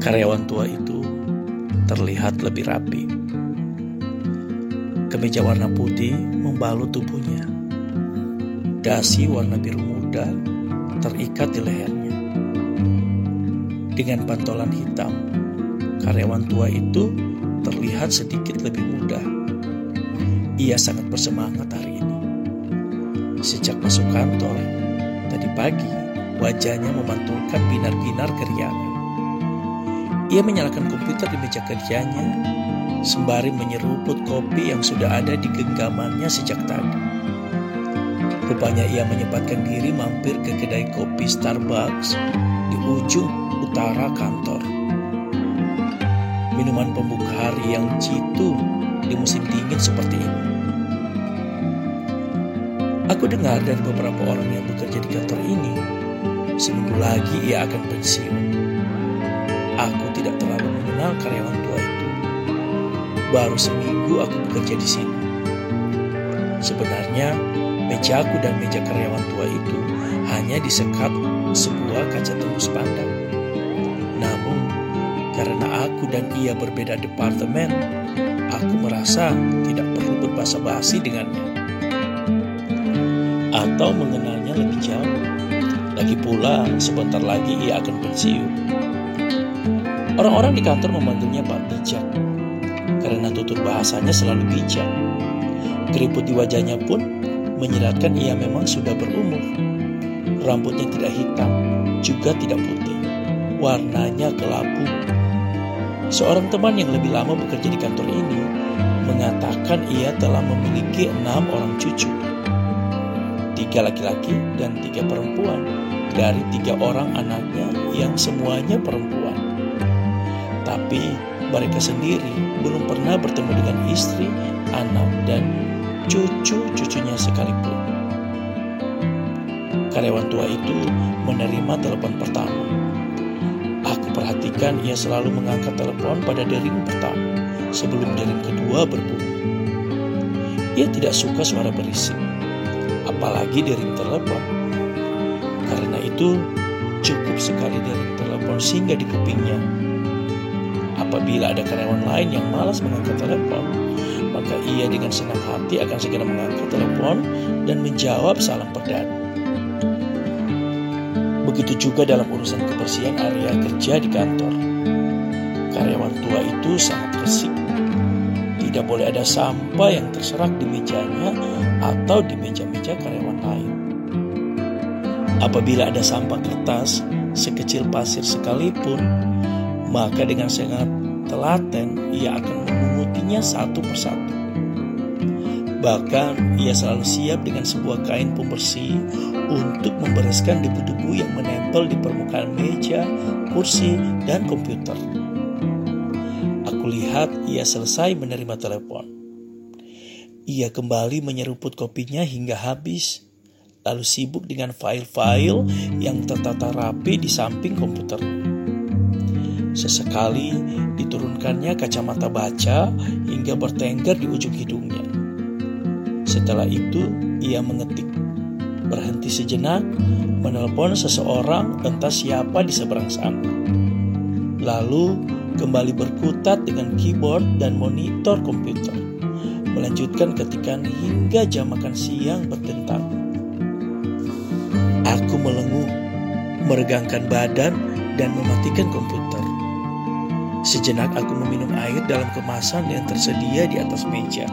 Karyawan tua itu terlihat lebih rapi. Kemeja warna putih membalut tubuhnya. Dasi warna biru muda terikat di lehernya. Dengan pantolan hitam, karyawan tua itu terlihat sedikit lebih muda. Ia sangat bersemangat hari ini. Sejak masuk kantor, tadi pagi wajahnya memantulkan binar-binar keriangan. Ia menyalakan komputer di meja kerjanya, sembari menyeruput kopi yang sudah ada di genggamannya sejak tadi. Rupanya ia menyempatkan diri mampir ke kedai kopi Starbucks di ujung utara kantor. Minuman pembuka hari yang jitu di musim dingin seperti ini. Aku dengar dari beberapa orang yang bekerja di kantor ini, seminggu lagi ia akan pensiun. Aku tidak terlalu mengenal karyawan tua itu. Baru seminggu aku bekerja di sini. Sebenarnya, mejaku dan meja karyawan tua itu hanya disekat sebuah kaca tembus pandang. Namun, karena aku dan ia berbeda departemen, aku merasa tidak perlu berbasa-basi dengannya atau mengenalnya lebih jauh. Lagi pula, sebentar lagi ia akan pensiun. Orang-orang di kantor memanggilnya Pak Bijak karena tutur bahasanya selalu bijak. Keriput di wajahnya pun menyiratkan ia memang sudah berumur. Rambutnya tidak hitam, juga tidak putih. Warnanya kelabu. Seorang teman yang lebih lama bekerja di kantor ini mengatakan ia telah memiliki 6 orang cucu. 3 laki-laki dan 3 perempuan dari 3 orang anaknya yang semuanya perempuan. Tapi mereka sendiri belum pernah bertemu dengan istri, anak, dan cucu-cucunya sekalipun. Karyawan tua itu menerima telepon pertama. Aku perhatikan ia selalu mengangkat telepon pada dering pertama sebelum dering kedua berbunyi. Ia tidak suka suara berisik, apalagi dering telepon. Karena itu cukup sekali dering telepon singgah di kupingnya. Apabila ada karyawan lain yang malas mengangkat telepon, maka ia dengan senang hati akan segera mengangkat telepon dan menjawab salam perdana. Begitu juga dalam urusan kebersihan area kerja di kantor. Karyawan tua itu sangat bersih. Tidak boleh ada sampah yang terserak di mejanya atau di meja-meja karyawan lain. Apabila ada sampah kertas sekecil pasir sekalipun, maka dengan sangat telaten ia akan memungutinya satu persatu. Bahkan ia selalu siap dengan sebuah kain pembersih untuk membereskan debu-debu yang menempel di permukaan meja, kursi, dan komputer. Aku lihat ia selesai menerima telepon. Ia kembali menyeruput kopinya hingga habis, lalu sibuk dengan file-file yang tertata rapi di samping komputer. Sesekali diturunkannya kacamata baca hingga bertengger di ujung hidungnya. Setelah itu ia mengetik, berhenti sejenak, menelpon seseorang entah siapa di seberang sana. Lalu kembali berkutat dengan keyboard dan monitor komputer, melanjutkan ketikan hingga jam makan siang bertentang. Aku melenguh, meregangkan badan dan mematikan komputer. Sejenak aku meminum air dalam kemasan yang tersedia di atas meja,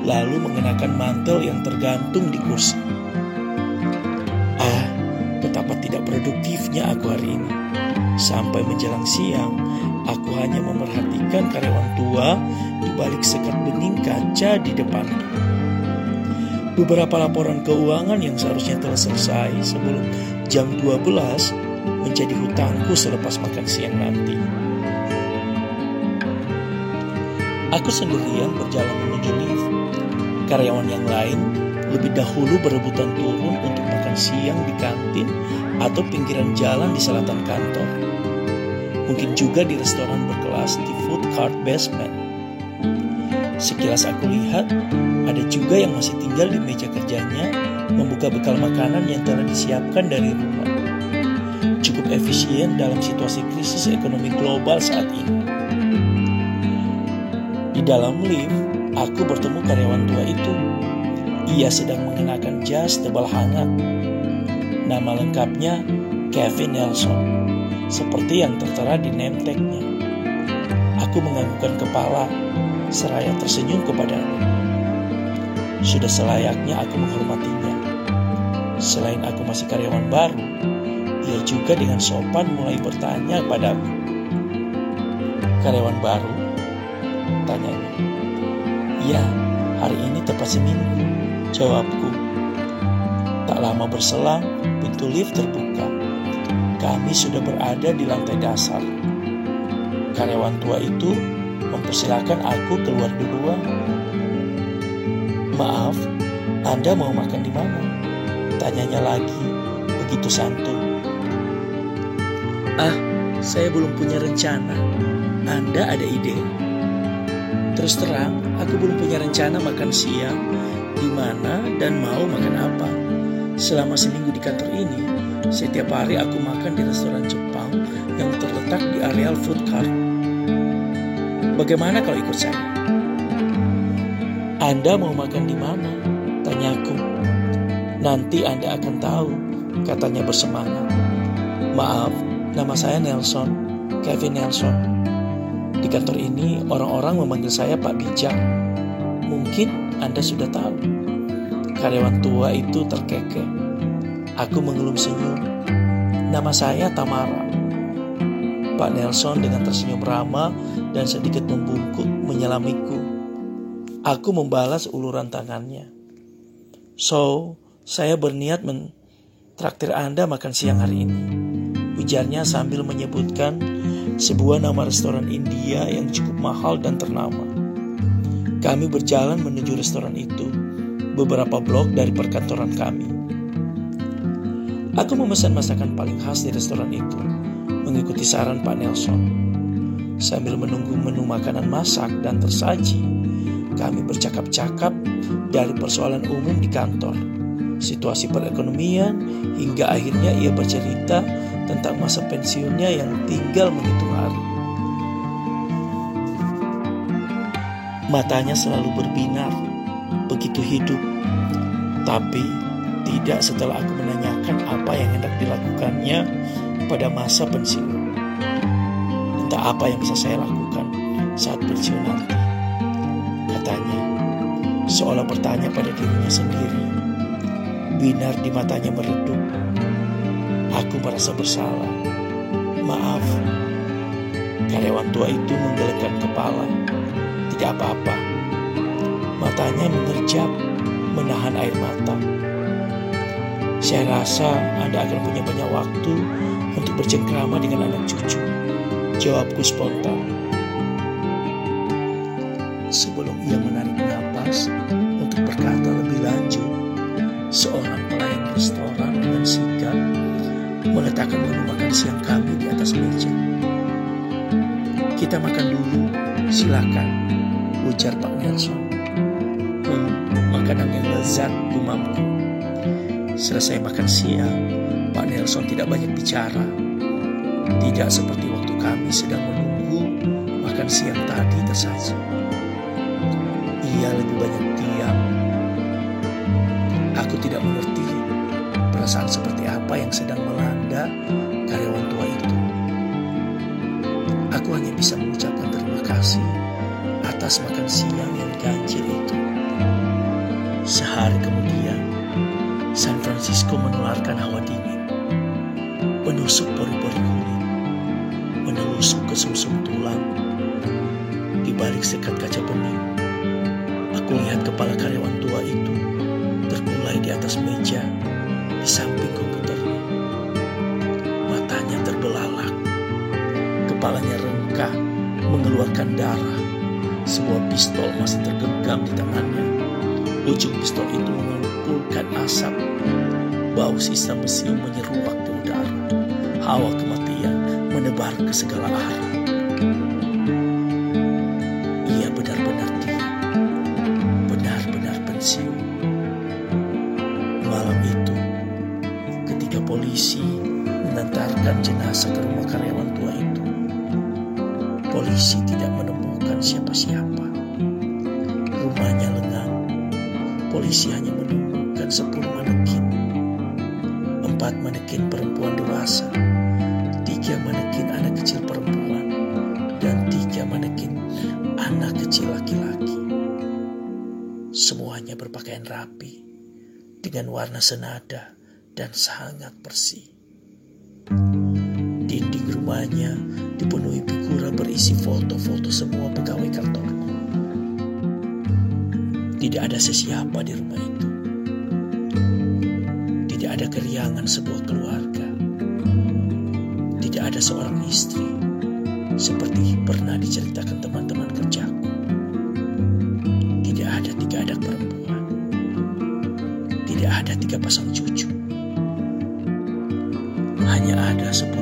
lalu mengenakan mantel yang tergantung di kursi. Betapa tidak produktifnya aku hari ini. Sampai menjelang siang, aku hanya memerhatikan karyawan tua di balik sekat bening kaca di depanku. Beberapa laporan keuangan yang seharusnya telah selesai sebelum jam 12 menjadi hutangku selepas makan siang nanti. Aku sendirian berjalan menuju lift. Karyawan yang lain lebih dahulu berebutan turun untuk makan siang di kantin atau pinggiran jalan di selatan kantor. Mungkin juga di restoran berkelas di food court basement. Sekilas aku lihat, ada juga yang masih tinggal di meja kerjanya membuka bekal makanan yang telah disiapkan dari rumah. cukup efisien dalam situasi krisis ekonomi global saat ini. Di dalam lift, aku bertemu karyawan tua itu. Ia sedang mengenakan jas tebal hangat. Nama lengkapnya Kevin Nelson, seperti yang tertera di name tag-nya. Aku menganggukkan kepala, seraya tersenyum kepadanya. Sudah selayaknya aku menghormatinya. Selain aku masih karyawan baru, ia juga dengan sopan mulai bertanya padaku. "Karyawan baru?" tanyanya. "Ya, hari ini tepat seminggu," jawabku. Tak lama berselang, pintu lift terbuka. Kami sudah berada di lantai dasar. Karyawan tua itu mempersilahkan aku keluar duluan. "Maaf, Anda mau makan di mana?" tanyanya lagi, begitu santun. Saya belum punya rencana. Anda ada ide?" Terus terang, aku belum punya rencana makan siang di mana dan mau makan apa. Selama seminggu di kantor ini, setiap hari aku makan di restoran Jepang yang terletak di areal food court. Bagaimana kalau ikut saya? "Anda mau makan di mana?" tanyaku. "Nanti Anda akan tahu," katanya bersemangat. "Maaf, nama saya Nelson, Kevin Nelson. Di kantor ini orang-orang memanggil saya Pak Bijak. Mungkin Anda sudah tahu." Karyawan tua itu terkekeh. Aku mengelum senyum. "Nama saya Tamara." Pak Nelson dengan tersenyum ramah dan sedikit membungkuk menyelamiku. Aku membalas uluran tangannya. "So, saya berniat mentraktir Anda makan siang hari ini," ujarnya sambil menyebutkan sebuah nama restoran India yang cukup mahal dan ternama. Kami berjalan menuju restoran itu, beberapa blok dari perkantoran kami. Aku memesan masakan paling khas di restoran itu, mengikuti saran Pak Nelson. Sambil menunggu menu makanan masak dan tersaji, kami bercakap-cakap dari persoalan umum di kantor, situasi perekonomian, hingga akhirnya ia bercerita tentang masa pensiunnya yang tinggal menghitung hari. Matanya selalu berbinar, begitu hidup. Tapi tidak setelah aku menanyakan apa yang hendak dilakukannya pada masa pensiun. Entah apa yang bisa saya lakukan saat pensiun nanti, katanya, seolah bertanya pada dirinya sendiri. Binar di matanya meredup. Aku merasa bersalah. "Maaf." Karyawan tua itu menggelengkan kepala. "Tidak apa-apa." Matanya mengerjap, menahan air mata. "Saya rasa Anda akan punya banyak waktu untuk bercengkrama dengan anak cucu," jawabku spontan. Sebelum ia menarik napas untuk berkata lebih lanjut, seorang pelayan restoran dengan sigap meletakkan menu makan siang kami di atas meja. "Kita makan dulu, silakan," ujar Pak Nelson. Makanan yang lezat, gumamku. Selesai makan siang, Pak Nelson tidak banyak bicara. Tidak seperti waktu kami sedang menunggu makan siang tadi tersaji. Ia lebih banyak diam. Aku tidak mengerti perasaan seperti apa yang sedang melanda karyawan tua itu. Aku hanya bisa mengucapkan terima kasih atas makan siang yang ganjil itu. Sehari kemudian, San Francisco menularkan hawa dingin, menusuk pori-pori kulit, menelusuk ke sumsum tulang. Di balik sekat kaca bening, aku lihat kepala karyawan tua itu terkulai di atas meja di samping komputernya. Matanya terbelalak, kepalanya rengkah mengeluarkan darah. Sebuah pistol masih tergenggam di tangannya. Ujung pistol itu mengumpulkan asap. Bau sisa mesium menyeruak ke udara. Hawa kematian menebar ke segala arah. Ia benar-benar diam, benar-benar pensiun. Malam itu, ketika polisi mengantarkan jenazah ke rumah karyawan tua itu, polisi tidak menemukan siapa-siapa. Rumahnya lengang. Polisi hanya menemukan 10 manekin. 4 manekin perempuan dewasa, 3 manekin anak kecil perempuan, dan 3 manekin anak kecil laki-laki. Semuanya berpakaian rapi, dengan warna senada dan sangat bersih. Dinding rumahnya dipenuhi figura berisi foto-foto semua pegawai kantornya. Tidak ada sesiapa di rumah itu. Tidak ada keriangan sebuah keluarga. Tidak ada seorang istri, seperti pernah diceritakan teman-teman kerjaku. Tidak ada 3 anak perempuan. Tidak ada 3 pasang cucu. Hanya ada 10